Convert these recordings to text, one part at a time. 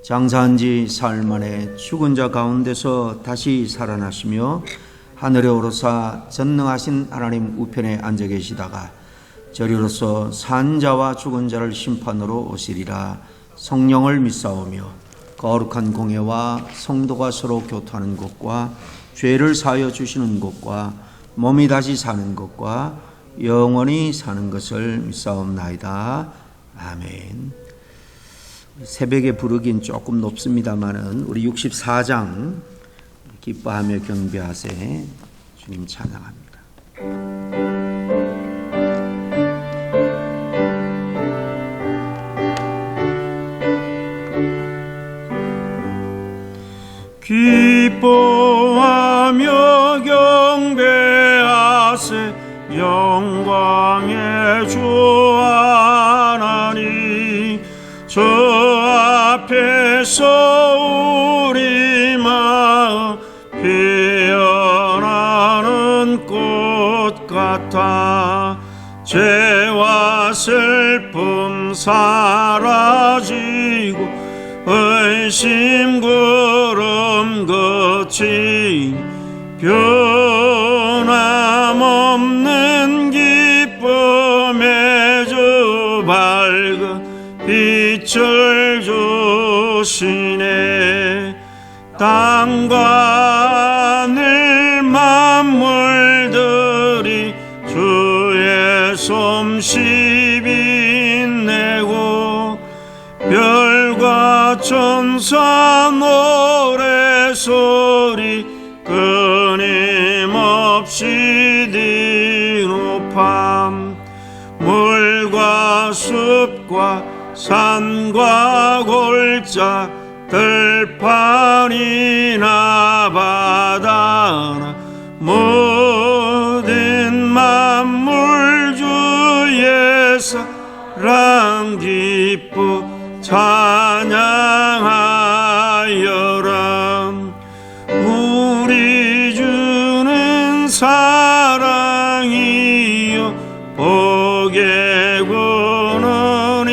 장사한 지 사흘 만에 죽은 자 가운데서 다시 살아나시며 하늘에 오르사 전능하신 하나님 우편에 앉아 계시다가 저리로서 산 자와 죽은 자를 심판으로 오시리라. 성령을 믿사오며 거룩한 공예와 성도가 서로 교통하는 것과 죄를 사하여 주시는 것과 몸이 다시 사는 것과 영원히 사는 것을 믿사옵나이다. 아멘. 새벽에 부르긴 조금 높습니다마는 우리 64장 기뻐하며 경배하세 주님 찬양합니다. 기뻐하며 경배하세 영광의 주 하나님, 저 앞에서 우리 마음 피어나는 꽃 같아 죄와 슬픔 사라지고 의심 구름 거친 변함없는 기쁨의 주 밝은 빛을 주시네. 땅과 늘 만물들이 주의 솜씨 빛내고 별과 천사 노래소리 끊임없이 디노팜 물과 숲과 산과 골짜 들판이나 바다나 모든 만물 주의 사랑 기쁘 찬양하여라. 우리 주는 사랑이요 복의 근원이시니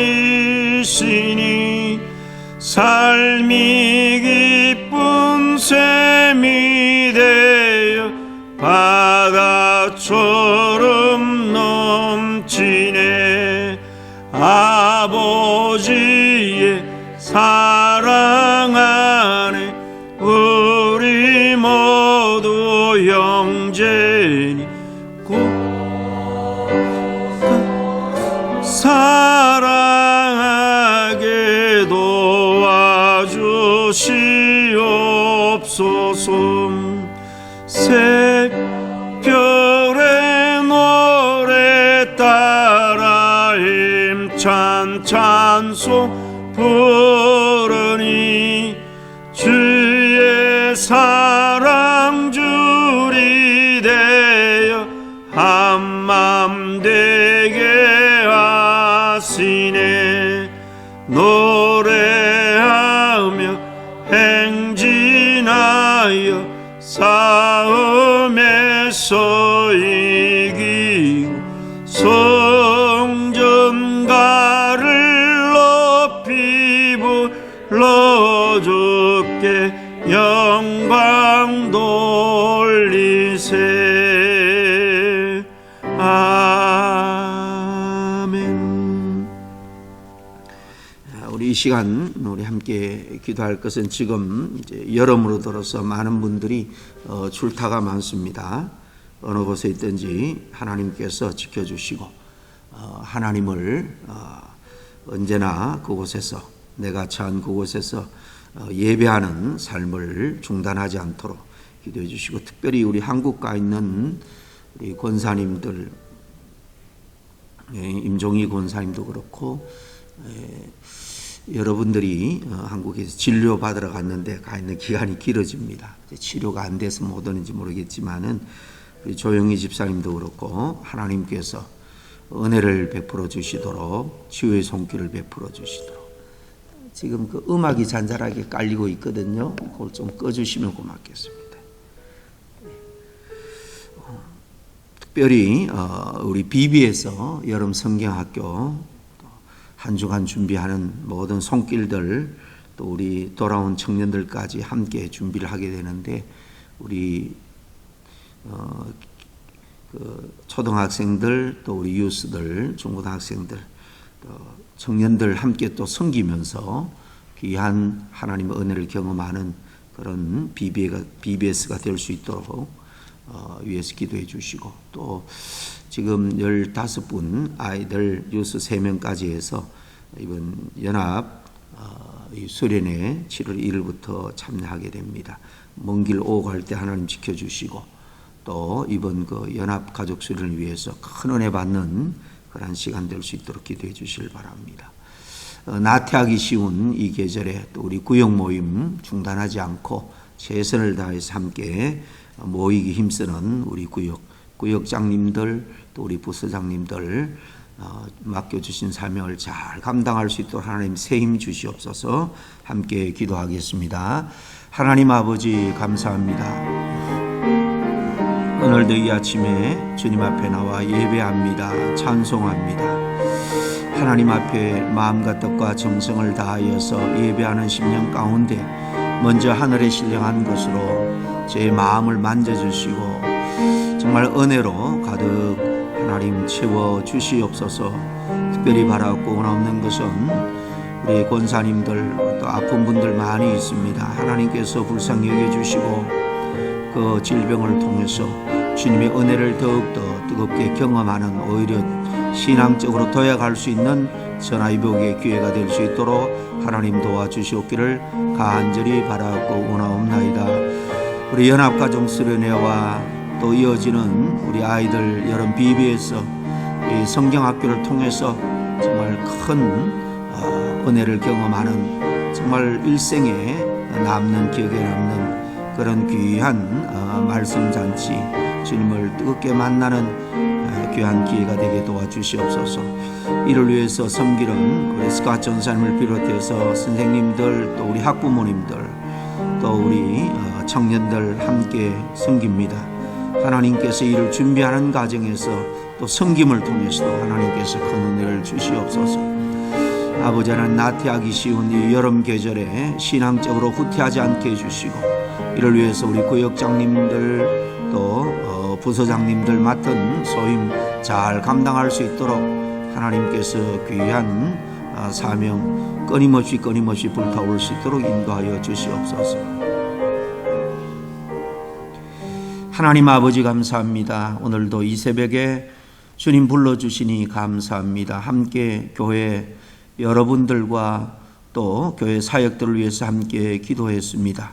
삶이 기쁜 샘이 되어 바다처럼 넘치네. 아버지의 사랑 안에 우리 모두 형제니 사랑하게 도와주시옵소서. 새별의 노래 따라 힘찬 찬송 부르니 주의 사랑 줄이 되어 한맘 되게 하시네. 노래하며 행진하여 싸움에서 이기고 성전가를 높이 불러 주께 영광 돌리세. 아멘. 우리 이 시간 우리 함께 기도할 것은 지금 이제 여름으로 들어서 많은 분들이 출타가 많습니다. 어느 곳에 있든지 하나님께서 지켜주시고 하나님을 언제나 그곳에서 내가 처한 그곳에서 예배하는 삶을 중단하지 않도록 기도해 주시고, 특별히 우리 한국가 있는 우리 권사님들, 임종희 권사님도 그렇고 여러분들이 한국에서 진료받으러 갔는데 가 있는 기간이 길어집니다. 치료가 안 돼서 못 오는지 모르겠지만은 우리 조영희 집사님도 그렇고 하나님께서 은혜를 베풀어 주시도록 치유의 손길을 베풀어 주시도록. 지금 그 음악이 잔잔하게 깔리고 있거든요. 그걸 좀 꺼주시면 고맙겠습니다. 특별히 우리 BB에서 여름 성경학교 한 주간 준비하는 모든 손길들 또 우리 돌아온 청년들까지 함께 준비를 하게 되는데 우리 그 초등학생들 또 우리 유스들 중고등학생들 또 청년들 함께 또 섬기면서 귀한 하나님의 은혜를 경험하는 그런 BBS가 될 수 있도록 위해서 기도해 주시고 또 지금 15분 아이들 유스 3명까지 해서 이번 연합 이 수련회 7월 1일부터 참여하게 됩니다. 먼 길 오고 갈 때 하나님 지켜주시고 또 이번 그 연합 가족 수련을 위해서 큰 은혜 받는 그런 시간 될 수 있도록 기도해 주시길 바랍니다. 나태하기 쉬운 이 계절에 또 우리 구역 모임 중단하지 않고 최선을 다해서 함께 모이기 힘쓰는 우리 구역장님들 또 우리 부서장님들 맡겨주신 사명을 잘 감당할 수 있도록 하나님 새 힘 주시옵소서. 함께 기도하겠습니다. 하나님 아버지 감사합니다. 오늘도 이 아침에 주님 앞에 나와 예배합니다. 찬송합니다. 하나님 앞에 마음과 뜻과 정성을 다하여서 예배하는 심령 가운데 먼저 하늘에 신령한 것으로 제 마음을 만져주시고 정말 은혜로 가득 하나님 채워주시옵소서. 특별히 바라고 원하는 것은 우리 권사님들 또 아픈 분들 많이 있습니다. 하나님께서 불쌍히 여겨주시고 그 질병을 통해서 주님의 은혜를 더욱더 뜨겁게 경험하는 오히려 신앙적으로 도약할 수 있는 전화위복의 기회가 될 수 있도록 하나님 도와주시옵기를 간절히 바라고 원하옵나이다. 우리 연합가족 수련회와 또 이어지는 우리 아이들 여름 BBS 이 성경학교를 통해서 정말 큰 은혜를 경험하는 정말 일생에 남는 기억에 남는 그런 귀한 말씀잔치 주님을 뜨겁게 만나는 귀한 기회가 되게 도와주시옵소서. 이를 위해서 섬기는 우리 스캇 전사님을 비롯해서 선생님들 또 우리 학부모님들 또 우리 청년들 함께 섬깁니다. 하나님께서 이를 준비하는 과정에서 또 섬김을 통해서도 하나님께서 큰 은혜를 주시옵소서. 아버지 하나님 나태하기 쉬운 이 여름 계절에 신앙적으로 후퇴하지 않게 해주시고 이를 위해서 우리 구역장님들 또 부서장님들 맡은 소임 잘 감당할 수 있도록 하나님께서 귀한 사명 끊임없이 불타올 수 있도록 인도하여 주시옵소서. 하나님 아버지 감사합니다. 오늘도 이 새벽에 주님 불러주시니 감사합니다. 함께 교회 여러분들과 또 교회 사역들을 위해서 함께 기도했습니다.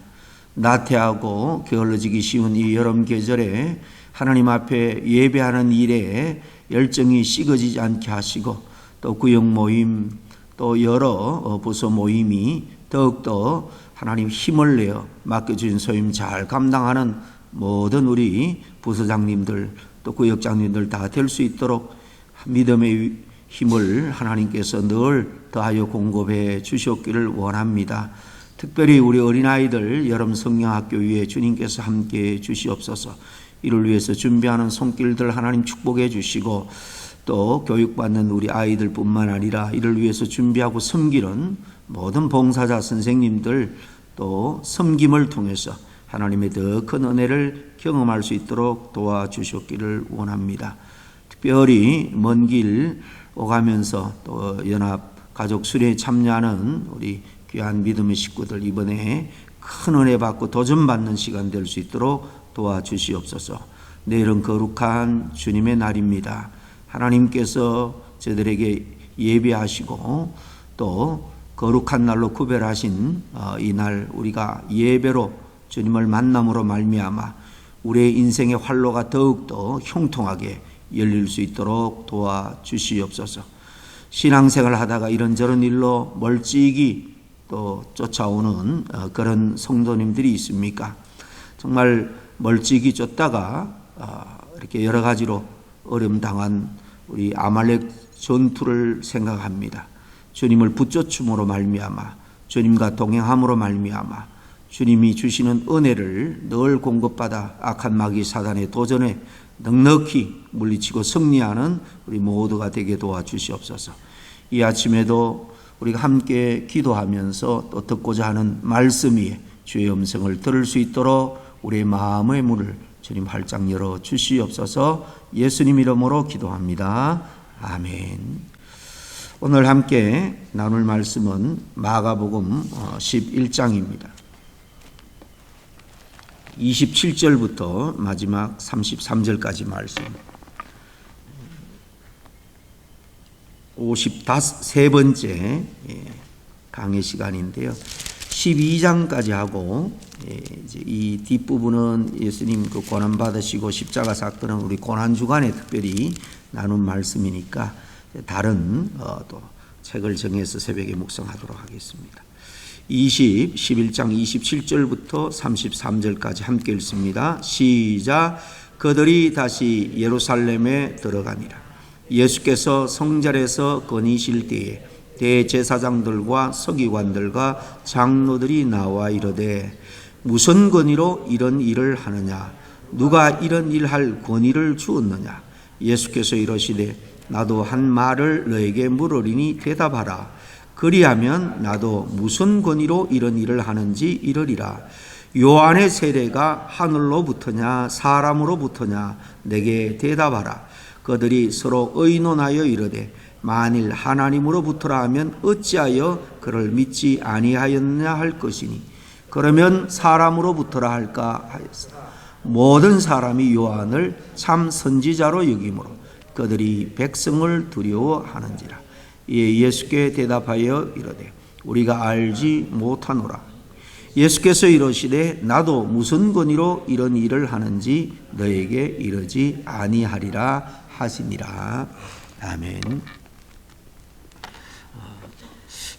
나태하고 게을러지기 쉬운 이 여름 계절에 하나님 앞에 예배하는 일에 열정이 식어지지 않게 하시고 또 구역 모임 또 여러 부서 모임이 더욱더 하나님 힘을 내어 맡겨주신 소임 잘 감당하는 모든 우리 부서장님들 또 구역장님들 다 될 수 있도록 믿음의 힘을 하나님께서 늘 더하여 공급해 주셨기를 원합니다. 특별히 우리 어린아이들 여름 성경학교 위에 주님께서 함께 주시옵소서. 이를 위해서 준비하는 손길들 하나님 축복해 주시고 또 교육받는 우리 아이들뿐만 아니라 이를 위해서 준비하고 섬기는 모든 봉사자 선생님들 또 섬김을 통해서 하나님의 더 큰 은혜를 경험할 수 있도록 도와주셨기를 원합니다. 특별히 먼 길 오가면서 또 연합 가족 수련에 참여하는 우리 귀한 믿음의 식구들 이번에 큰 은혜 받고 도전받는 시간 될 수 있도록 도와주시옵소서. 내일은 거룩한 주님의 날입니다. 하나님께서 저들에게 예배하시고 또 거룩한 날로 구별하신 이 날 우리가 예배로 주님을 만남으로 말미암아 우리의 인생의 활로가 더욱더 형통하게 열릴 수 있도록 도와주시옵소서. 신앙생활 하다가 이런저런 일로 멀찍이 또 쫓아오는 그런 성도님들이 있습니까? 정말 멀찍이 쫓다가 이렇게 여러 가지로 어려움 당한 우리 아말렉 전투를 생각합니다. 주님을 붙쫓음으로 말미암아 주님과 동행함으로 말미암아 주님이 주시는 은혜를 늘 공급받아 악한 마귀 사단의 도전에 넉넉히 물리치고 승리하는 우리 모두가 되게 도와주시옵소서. 이 아침에도 우리가 함께 기도하면서 또 듣고자 하는 말씀 위에 주의 음성을 들을 수 있도록 우리의 마음의 문을 주님 활짝 열어 주시옵소서. 예수님 이름으로 기도합니다. 아멘. 오늘 함께 나눌 말씀은 마가복음 11장입니다. 27절부터 마지막 33절까지 말씀. 53번째 강의 시간인데요. 12장까지 하고 이 뒷부분은 예수님 그 고난 받으시고 십자가 사건은 우리 고난 주간에 특별히 나눈 말씀이니까 다른 또 책을 정해서 새벽에 묵상하도록 하겠습니다. 11장 27절부터 33절까지 함께 읽습니다. 시작. 그들이 다시 예루살렘에 들어가니라. 예수께서 성전에서 거니실 때에 대제사장들과 서기관들과 장로들이 나와 이르되 무슨 권위로 이런 일을 하느냐? 누가 이런 일할 권위를 주었느냐? 예수께서 이러시되 나도 한 말을 너에게 물으리니 대답하라. 그리하면 나도 무슨 권위로 이런 일을 하는지 이르리라. 요한의 세례가 하늘로부터냐 사람으로부터냐? 내게 대답하라. 그들이 서로 의논하여 이르되 만일 하나님으로부터라 하면 어찌하여 그를 믿지 아니하였느냐 할 것이니 그러면 사람으로부터라 할까 하였어. 모든 사람이 요한을 참 선지자로 여기므로 그들이 백성을 두려워하는지라. 이에 예수께 대답하여 이르되 우리가 알지 못하노라. 예수께서 이르시되 나도 무슨 권위로 이런 일을 하는지 너에게 이르지 아니하리라 하시니라. 아멘.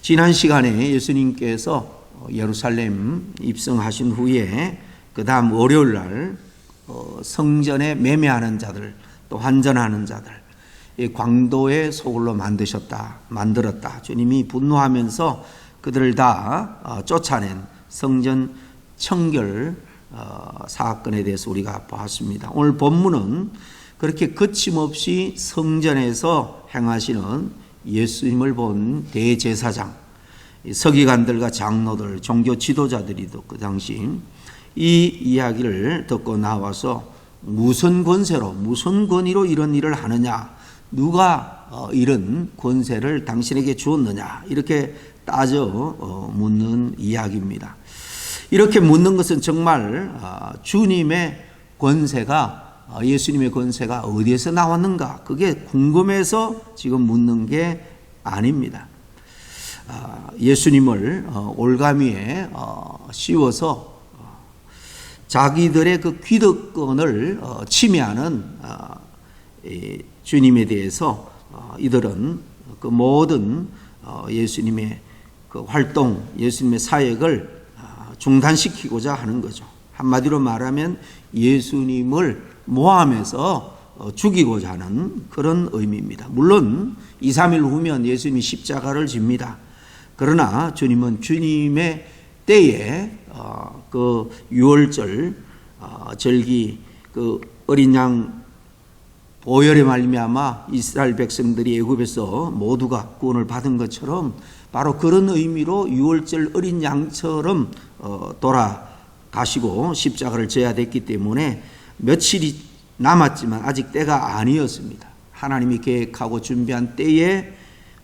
지난 시간에 예수님께서 예루살렘 입성하신 후에 그 다음 월요일 날 성전에 매매하는 자들 또 환전하는 자들 광도의 소굴로 만들었다. 주님이 분노하면서 그들을 다 쫓아낸 성전 청결 사건에 대해서 우리가 보았습니다. 오늘 본문은 그렇게 거침없이 성전에서 행하시는 예수님을 본 대제사장, 서기관들과 장로들, 종교 지도자들이도 그 당시 이 이야기를 듣고 나와서 무슨 권세로, 무슨 권위로 이런 일을 하느냐, 누가 이런 권세를 당신에게 주었느냐, 이렇게 따져 묻는 이야기입니다. 이렇게 묻는 것은 정말 주님의 권세가, 예수님의 권세가 어디에서 나왔는가, 그게 궁금해서 지금 묻는 게 아닙니다. 예수님을 올가미에 씌워서 자기들의 그 기득권을 침해하는 주님에 대해서 이들은 그 모든 예수님의 그 활동, 예수님의 사역을 중단시키고자 하는 거죠. 한마디로 말하면 예수님을 모함해서 죽이고자 하는 그런 의미입니다. 물론 2, 3일 후면 예수님이 십자가를 집니다. 그러나 주님은 주님의 때에 그 유월절 절기 그 어린 양 보혈에 말미암아 이스라엘 백성들이 애굽에서 모두가 구원을 받은 것처럼 바로 그런 의미로 유월절 어린 양처럼 돌아가시고 십자가를 져야 됐기 때문에 며칠이 남았지만 아직 때가 아니었습니다. 하나님이 계획하고 준비한 때에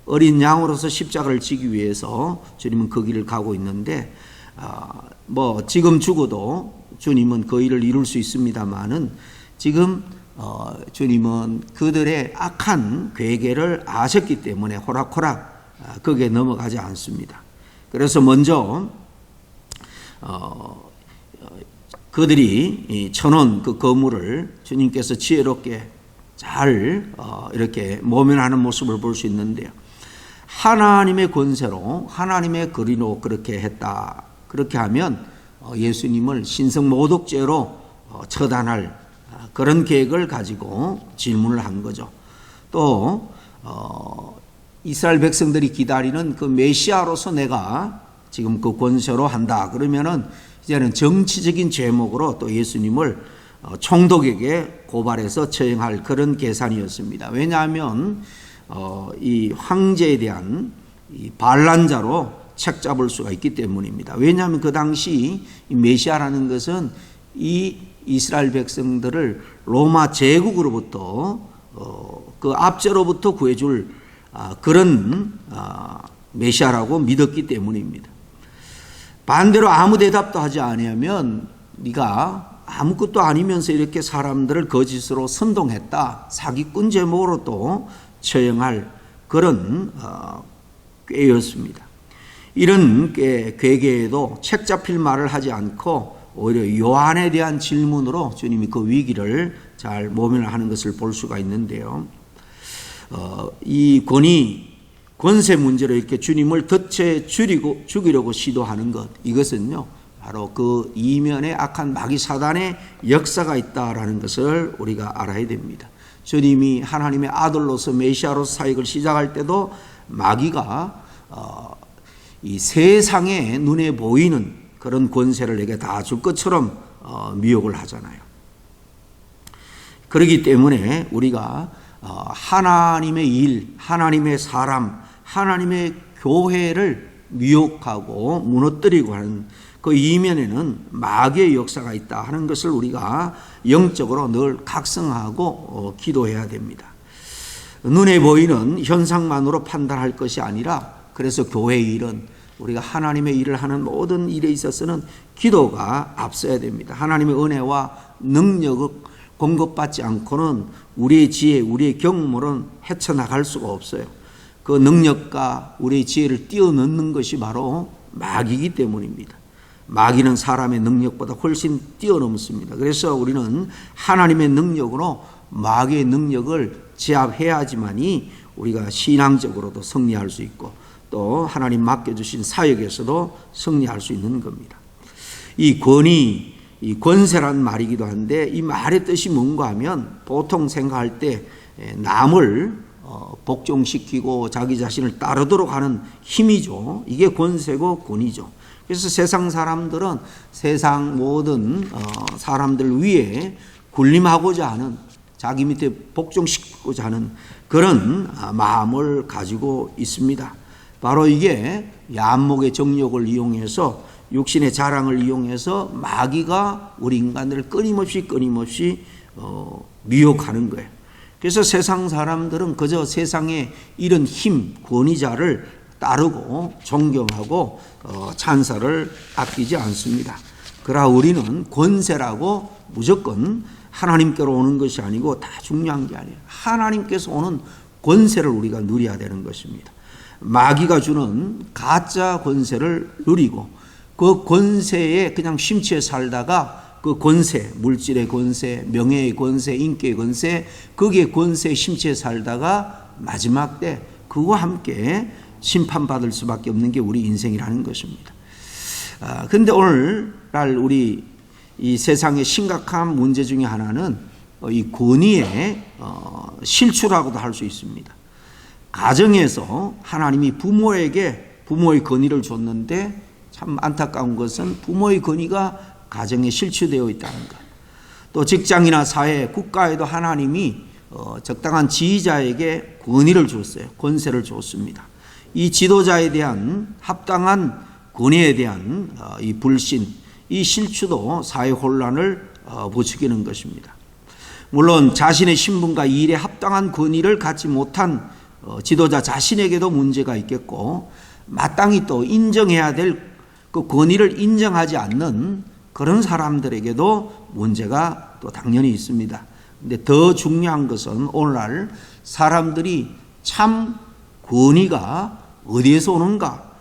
어린 양으로서 십자가를 지기 위해서 주님은 그 길을 가고 있는데 지금 죽어도 주님은 그 일을 이룰 수 있습니다만은 지금 주님은 그들의 악한 괴계를 아셨기 때문에 호락호락 거기에 넘어가지 않습니다. 그래서 먼저 그들이 쳐놓은 그 거물을 주님께서 지혜롭게 잘 이렇게 모면하는 모습을 볼 수 있는데요. 하나님의 권세로 하나님의 거리로 그렇게 했다. 그렇게 하면 예수님을 신성모독죄로 처단할 그런 계획을 가지고 질문을 한 거죠. 또 이스라엘 백성들이 기다리는 그 메시아로서 내가 지금 그 권세로 한다. 그러면은 이제는 정치적인 죄목으로 또 예수님을 총독에게 고발해서 처형할 그런 계산이었습니다. 왜냐하면 이 황제에 대한 이 반란자로 책 잡을 수가 있기 때문입니다. 왜냐하면 그 당시 이 메시아라는 것은 이 이스라엘 백성들을 로마 제국으로부터 그 압제로부터 구해줄 그런 메시아라고 믿었기 때문입니다. 반대로 아무 대답도 하지 아니하면 네가 아무것도 아니면서 이렇게 사람들을 거짓으로 선동했다, 사기꾼 제목으로 또 처형할 그런 꾀였습니다. 이런 괴계에도 책 잡힐 말을 하지 않고 오히려 요한에 대한 질문으로 주님이 그 위기를 잘 모면하는 것을 볼 수가 있는데요. 이 권세 문제로 이렇게 주님을 덫에 죽이려고 시도하는 것, 이것은요 바로 그 이면에 악한 마귀 사단의 역사가 있다라는 것을 우리가 알아야 됩니다. 주님이 하나님의 아들로서 메시아로서 사역을 시작할 때도 마귀가 이 세상의 눈에 보이는 그런 권세를 내게 다 줄 것처럼 미혹을 하잖아요. 그렇기 때문에 우리가 하나님의 일, 하나님의 사람, 하나님의 교회를 미혹하고 무너뜨리고 하는 그 이면에는 마귀의 역사가 있다 하는 것을 우리가 영적으로 늘 각성하고 기도해야 됩니다. 눈에 보이는 현상만으로 판단할 것이 아니라, 그래서 교회의 일은, 우리가 하나님의 일을 하는 모든 일에 있어서는 기도가 앞서야 됩니다. 하나님의 은혜와 능력을 공급받지 않고는 우리의 지혜, 우리의 경험으로는 헤쳐나갈 수가 없어요. 그 능력과 우리의 지혜를 뛰어넘는 것이 바로 마귀이기 때문입니다. 마귀는 사람의 능력보다 훨씬 뛰어넘습니다. 그래서 우리는 하나님의 능력으로 마귀의 능력을 제압해야지만이 우리가 신앙적으로도 승리할 수 있고 또 하나님 맡겨주신 사역에서도 승리할 수 있는 겁니다. 이 권위, 이 권세란 말이기도 한데, 이 말의 뜻이 뭔가 하면 보통 생각할 때 남을 복종시키고 자기 자신을 따르도록 하는 힘이죠. 이게 권세고 권위죠. 그래서 세상 사람들은 세상 모든 사람들 위에 군림하고자 하는, 자기 밑에 복종시키고자 하는 그런 마음을 가지고 있습니다. 바로 이게 얀목의 정욕을 이용해서, 육신의 자랑을 이용해서 마귀가 우리 인간들을 끊임없이 미혹하는 거예요. 그래서 세상 사람들은 그저 세상의 이런 힘, 권위자를 따르고 존경하고 찬사를 아끼지 않습니다. 그러나 우리는 권세라고 무조건 하나님께로 오는 것이 아니고, 다 중요한 게 아니에요. 하나님께서 오는 권세를 우리가 누려야 되는 것입니다. 마귀가 주는 가짜 권세를 누리고 그 권세에 그냥 심취해 살다가 그 권세, 물질의 권세, 명예의 권세, 인기의 권세, 거기에 권세에 심취해 살다가 마지막 때 그와 함께 심판받을 수밖에 없는 게 우리 인생이라는 것입니다. 그런데 오늘날 우리 이 세상의 심각한 문제 중에 하나는 이 권위의 실추라고도 할 수 있습니다. 가정에서 하나님이 부모에게 부모의 권위를 줬는데, 참 안타까운 것은 부모의 권위가 가정에 실추되어 있다는 것. 또 직장이나 사회, 국가에도 하나님이 적당한 지휘자에게 권위를 줬어요. 권세를 줬습니다. 이 지도자에 대한 합당한 권위에 대한 이 불신, 이 실추도 사회 혼란을 부추기는 것입니다. 물론 자신의 신분과 일에 합당한 권위를 갖지 못한 지도자 자신에게도 문제가 있겠고, 마땅히 또 인정해야 될 그 권위를 인정하지 않는 그런 사람들에게도 문제가 또 당연히 있습니다. 근데 더 중요한 것은 오늘날 사람들이 참 권위가 어디에서 오는가,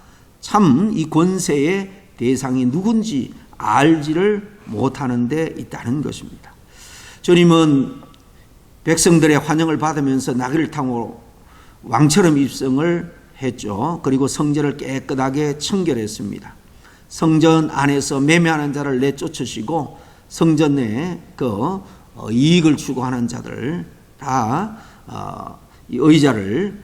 참 이 권세의 대상이 누군지 알지를 못하는 데 있다는 것입니다. 주님은 백성들의 환영을 받으면서 나귀를 타고 왕처럼 입성을 했죠. 그리고 성전을 깨끗하게 청결했습니다. 성전 안에서 매매하는 자를 내쫓으시고 성전 내에 그 이익을 추구하는 자들 다 이 의자를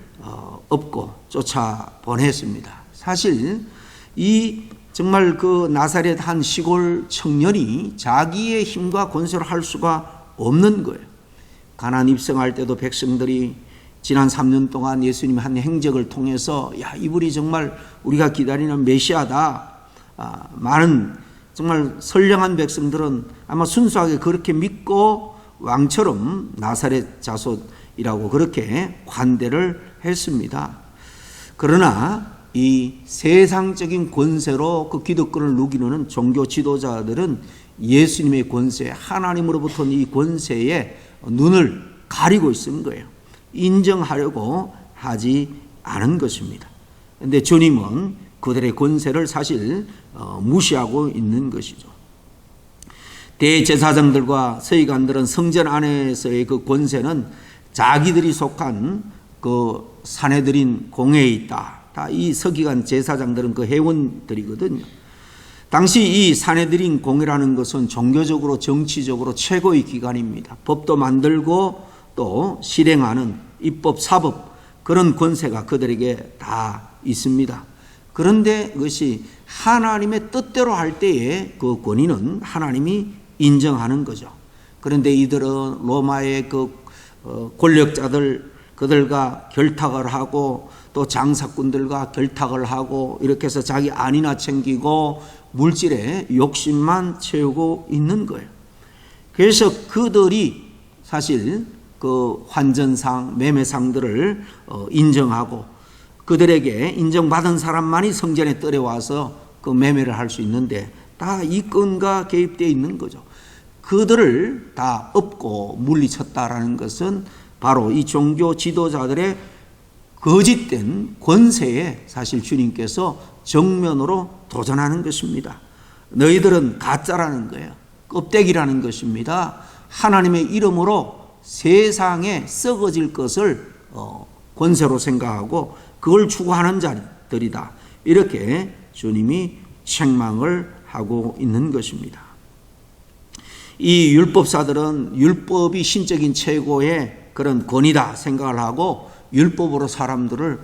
업고 쫓아 보냈습니다. 사실 이 정말 그 나사렛 한 시골 청년이 자기의 힘과 권세로 할 수가 없는 거예요. 가나안 입성할 때도 백성들이 지난 3년 동안 예수님이 한 행적을 통해서 야, 이분이 정말 우리가 기다리는 메시아다. 많은 정말 선량한 백성들은 아마 순수하게 그렇게 믿고 왕처럼 나사렛 자손이라고 그렇게 관대를 했습니다. 그러나 이 세상적인 권세로 그 기득권을 누기는 종교 지도자들은 예수님의 권세, 하나님으로부터 이 권세에 눈을 가리고 있는 거예요. 인정하려고 하지 않은 것입니다. 그런데 주님은 그들의 권세를 사실 무시하고 있는 것이죠. 대제사장들과 서기관들은 성전 안에서의 그 권세는 자기들이 속한 그 사내들인 공회에 있다. 다 이 서기관 제사장들은 그 회원들이거든요. 당시 이 사내들인 공회라는 것은 종교적으로 정치적으로 최고의 기관입니다. 법도 만들고 또 실행하는 입법 사법 그런 권세가 그들에게 다 있습니다. 그런데 그것이 하나님의 뜻대로 할 때에 그 권위는 하나님이 인정하는 거죠. 그런데 이들은 로마의 그 권력자들 그들과 결탁을 하고 또 장사꾼들과 결탁을 하고 이렇게 해서 자기 안이나 챙기고 물질에 욕심만 채우고 있는 거예요. 그래서 그들이 사실 그 환전상 매매상들을 인정하고 그들에게 인정받은 사람만이 성전에 들어와서 그 매매를 할 수 있는데 다 이 건과 개입되어 있는 거죠. 그들을 다 엎고 물리쳤다라는 것은 바로 이 종교 지도자들의 거짓된 권세에 사실 주님께서 정면으로 도전하는 것입니다. 너희들은 가짜라는 거예요. 껍데기라는 것입니다. 하나님의 이름으로 세상에 썩어질 것을 권세로 생각하고 그걸 추구하는 자들이다. 이렇게 주님이 책망을 하고 있는 것입니다. 이 율법사들은 율법이 신적인 최고의 그런 권위다 생각을 하고 율법으로 사람들을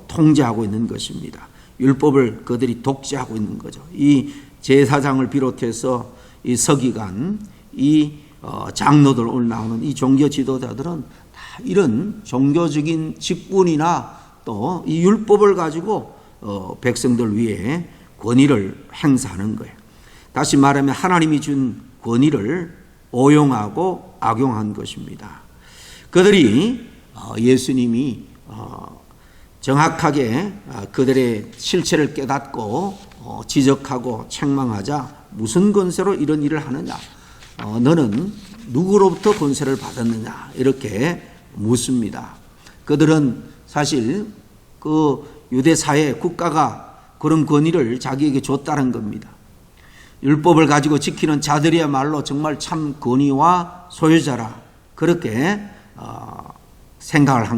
통제하고 있는 것입니다. 율법을 그들이 독재하고 있는 거죠. 이 제사장을 비롯해서 이 서기관, 이 장로들 오늘 나오는 이 종교 지도자들은 다 이런 종교적인 직분이나 또 이 율법을 가지고 백성들 위에 권위를 행사하는 거예요. 다시 말하면 하나님이 준 권위를 오용하고 악용한 것입니다. 그들이 예수님이 정확하게 그들의 실체를 깨닫고 지적하고 책망하자 무슨 권세로 이런 일을 하느냐? 너는 누구로부터 권세를 받았느냐? 이렇게 묻습니다. 그들은 사실 그 유대 사회 국가가 그런 권위를 자기에게 줬다는 겁니다. 율법을 가지고 지키는 자들이야말로 정말 참 권위와 소유자라 그렇게 생각을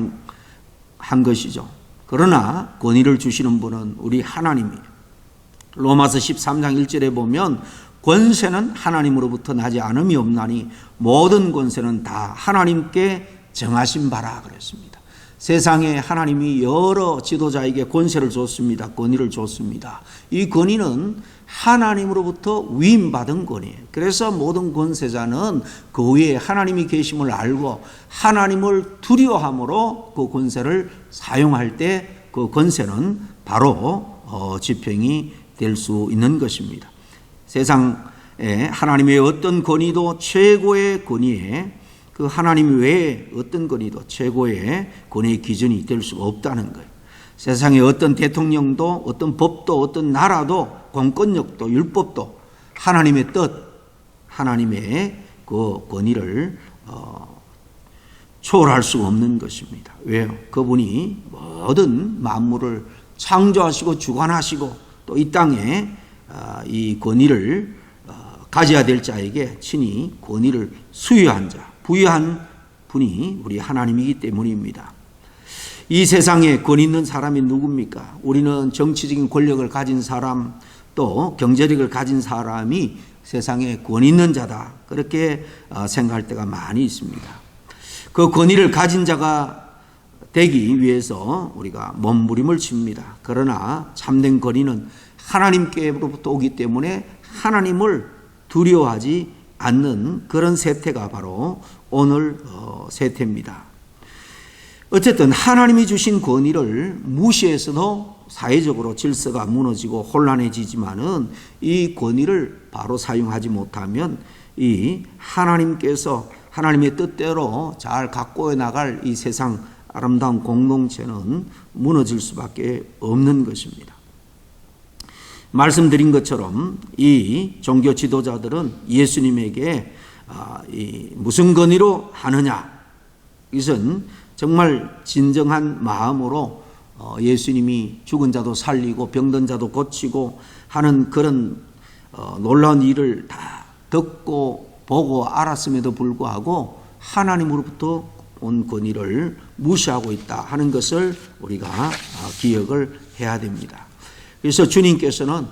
한 것이죠. 그러나 권위를 주시는 분은 우리 하나님이에요. 로마서 13장 1절에 보면 권세는 하나님으로부터 나지 않음이 없나니 모든 권세는 다 하나님께 정하신 바라 그랬습니다. 세상에 하나님이 여러 지도자에게 권세를 줬습니다. 권위를 줬습니다. 이 권위는 하나님으로부터 위임받은 권위예요. 그래서 모든 권세자는 그 위에 하나님이 계심을 알고 하나님을 두려워함으로 그 권세를 사용할 때 그 권세는 바로 집행이 될 수 있는 것입니다. 세상에 하나님의 어떤 권위도 최고의 권위에 그 하나님 외에 어떤 권위도 최고의 권위의 기준이 될 수가 없다는 거예요. 세상에 어떤 대통령도 어떤 법도 어떤 나라도 공권력도 율법도 하나님의 뜻, 하나님의 그 권위를 초월할 수가 없는 것입니다. 왜요? 그분이 모든 만물을 창조하시고 주관하시고 또 이 땅에 이 권위를 가져야 될 자에게 친히 권위를 수여한 자, 부여한 분이 우리 하나님이기 때문입니다. 이 세상에 권위 있는 사람이 누굽니까? 우리는 정치적인 권력을 가진 사람 또 경제력을 가진 사람이 세상에 권위 있는 자다 그렇게 생각할 때가 많이 있습니다. 그 권위를 가진 자가 되기 위해서 우리가 몸부림을 칩니다. 그러나 참된 권위는 하나님께로부터 오기 때문에 하나님을 두려워하지 않는 그런 세태가 바로 오늘 세태입니다. 어쨌든 하나님이 주신 권위를 무시해서도 사회적으로 질서가 무너지고 혼란해지지만은 이 권위를 바로 사용하지 못하면 이 하나님께서 하나님의 뜻대로 잘 가꾸어 나갈 이 세상 아름다운 공동체는 무너질 수밖에 없는 것입니다. 말씀드린 것처럼 이 종교 지도자들은 예수님에게 무슨 권위로 하느냐, 이것은 정말 진정한 마음으로 예수님이 죽은 자도 살리고 병든 자도 고치고 하는 그런 놀라운 일을 다 듣고 보고 알았음에도 불구하고 하나님으로부터 온 권위를 무시하고 있다 하는 것을 우리가 기억을 해야 됩니다. 그래서 주님께서는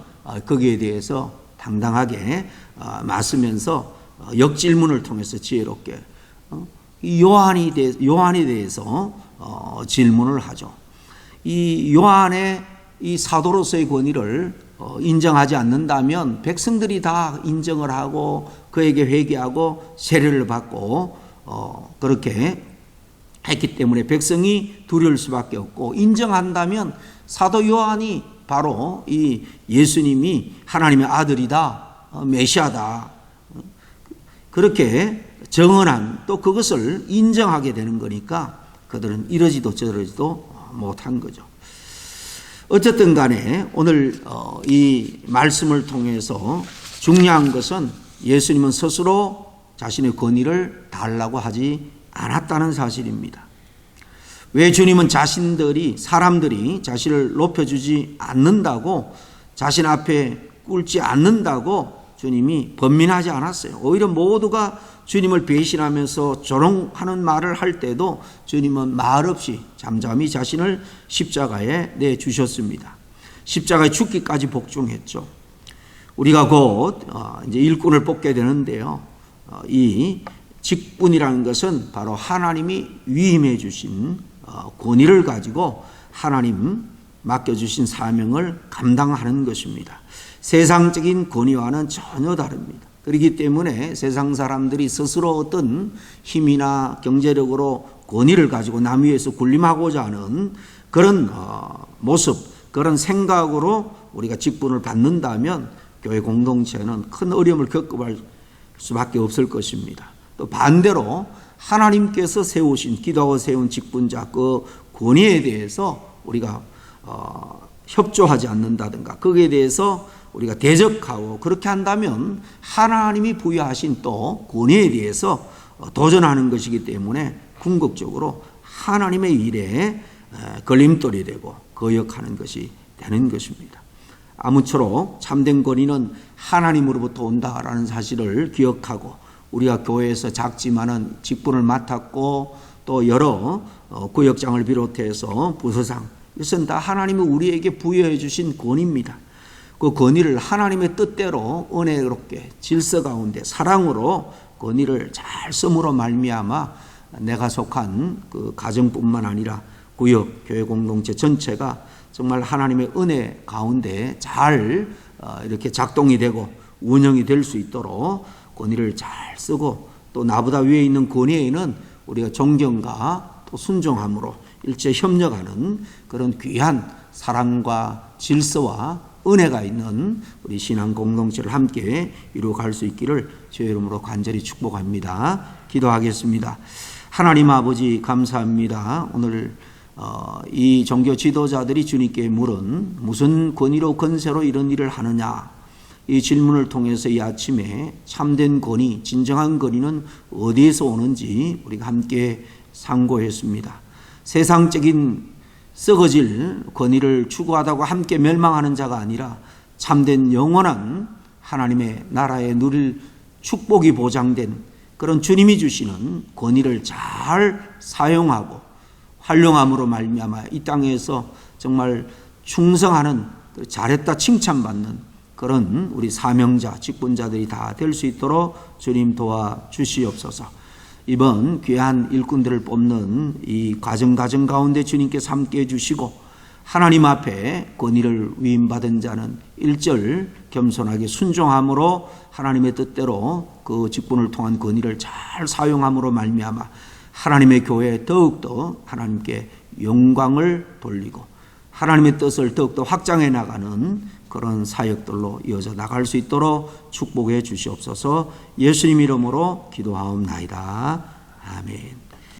거기에 대해서 당당하게 맞으면서 역질문을 통해서 지혜롭게 요한에 대해서 질문을 하죠. 이 요한의 이 사도로서의 권위를 인정하지 않는다면 백성들이 다 인정을 하고 그에게 회개하고 세례를 받고 그렇게 했기 때문에 백성이 두려울 수밖에 없고, 인정한다면 사도 요한이 바로 이 예수님이 하나님의 아들이다, 메시아다, 그렇게 정언한 또 그것을 인정하게 되는 거니까 그들은 이러지도 저러지도 못한 거죠. 어쨌든 간에 오늘 이 말씀을 통해서 중요한 것은 예수님은 스스로 자신의 권위를 달라고 하지 않았다는 사실입니다. 왜 주님은 사람들이 자신을 높여주지 않는다고, 자신 앞에 꿇지 않는다고 주님이 번민하지 않았어요. 오히려 모두가 주님을 배신하면서 조롱하는 말을 할 때도 주님은 말없이 잠잠히 자신을 십자가에 내주셨습니다. 십자가에 죽기까지 복종했죠. 우리가 곧 이제 일꾼을 뽑게 되는데요. 이 직분이라는 것은 바로 하나님이 위임해 주신 권위를 가지고 하나님 맡겨주신 사명을 감당하는 것입니다. 세상적인 권위와는 전혀 다릅니다. 그렇기 때문에 세상 사람들이 스스로 어떤 힘이나 경제력으로 권위를 가지고 남 위에서 군림하고자 하는 그런 모습, 그런 생각으로 우리가 직분을 받는다면 교회 공동체는 큰 어려움을 겪어갈 수밖에 없을 것입니다. 또 반대로 하나님께서 기도하고 세운 직분자 그 권위에 대해서 우리가 협조하지 않는다든가 거기에 대해서 우리가 대적하고 그렇게 한다면 하나님이 부여하신 또 권위에 대해서 도전하는 것이기 때문에 궁극적으로 하나님의 일에 걸림돌이 되고 거역하는 것이 되는 것입니다. 아무쪼록 참된 권위는 하나님으로부터 온다라는 사실을 기억하고, 우리가 교회에서 작지만은 직분을 맡았고 또 여러 구역장을 비롯해서 부서장, 이것은 다 하나님이 우리에게 부여해 주신 권위입니다. 그 권위를 하나님의 뜻대로 은혜롭게 질서 가운데 사랑으로 권위를 잘 쓰므로 말미암아 내가 속한 그 가정뿐만 아니라 구역, 교회 공동체 전체가 정말 하나님의 은혜 가운데 잘 이렇게 작동이 되고 운영이 될 수 있도록 권위를 잘 쓰고, 또 나보다 위에 있는 권위에는 우리가 존경과 또 순종함으로 일제 협력하는 그런 귀한 사랑과 질서와 은혜가 있는 우리 신앙 공동체를 함께 이루어갈 수 있기를 주의 이름으로 간절히 축복합니다. 기도하겠습니다. 하나님 아버지 감사합니다. 오늘 이 종교 지도자들이 주님께 물은 무슨 권위로 권세로 이런 일을 하느냐, 이 질문을 통해서 이 아침에 참된 권위, 진정한 권위는 어디에서 오는지 우리가 함께 상고했습니다. 세상적인 썩어질 권위를 추구하다가 함께 멸망하는 자가 아니라 참된 영원한 하나님의 나라에 누릴 축복이 보장된 그런 주님이 주시는 권위를 잘 사용하고 활용함으로 말미암아 이 땅에서 정말 충성하는, 잘했다 칭찬받는 그런 우리 사명자, 직분자들이 다 될 수 있도록 주님 도와주시옵소서. 이번 귀한 일꾼들을 뽑는 이 과정 가운데 주님께서 함께해 주시고, 하나님 앞에 권위를 위임받은 자는 1절 겸손하게 순종함으로 하나님의 뜻대로 그 직분을 통한 권위를 잘 사용함으로 말미암아 하나님의 교회에 더욱더 하나님께 영광을 돌리고 하나님의 뜻을 더욱더 확장해 나가는 그런 사역들로 이어져 나갈 수 있도록 축복해 주시옵소서. 예수님 이름으로 기도하옵나이다. 아멘.